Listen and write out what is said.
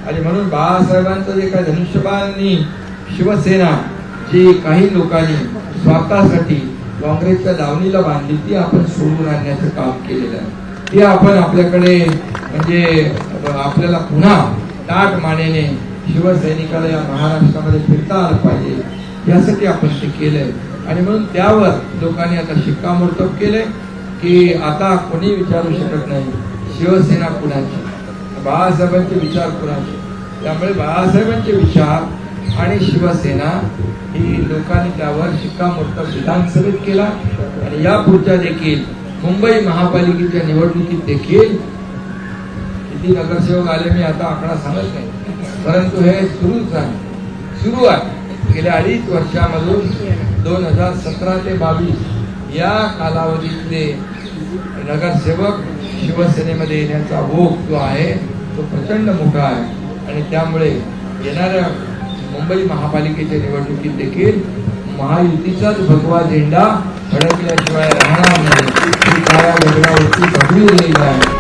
आणि म्हणून बाळासाहेबांचं जे काही धनुष्यबाणांनी शिवसेना जी काही लोकांनी स्वार्थासाठी काँग्रेसच्या दावणीला बांधली ती आपण सोडून आणण्याचं काम केलेलं आहे। ते आपण आपल्याकडे म्हणजे आपल्याला पुन्हा ताट मानेने शिवसैनिकाला या महाराष्ट्रामध्ये फिरता आलं पाहिजे यासाठी आपण ते केलंय। आणि म्हणून त्यावर लोकांनी आता शिक्कामोर्तब केलंय की आता कोणी विचारू शकत नाही शिवसेना कुणाची, बाळासाहेबांचे विचार कुणाचे। त्यामुळे बाळासाहेबांचे विचार आणि शिवसेना ही लोकांनी त्यावर शिक्कामोर्तब विधानसभेत केला आणि या पुढच्या देखील मुंबई महापालिकेच्या निवडणुकीत देखील किती नगरसेवक आले मी आता आकडा सांगत नाही, परंतु हे सुरू आहे। गेल्या 2.5 वर्षामधून 2017 ते 22 या कालावधीतले नगरसेवक शिवसेनेमध्ये येण्याचा ओघ जो आहे तो प्रचंड मोठा आहे। आणि त्यामुळे येणाऱ्या मुंबई महापालिकेच्या निवडणुकीत देखील महायुतीचाच भगवा झेंडा फडकल्याशिवाय राहणार नाही। ही काळ्या दगडावरती बसलेली आहे।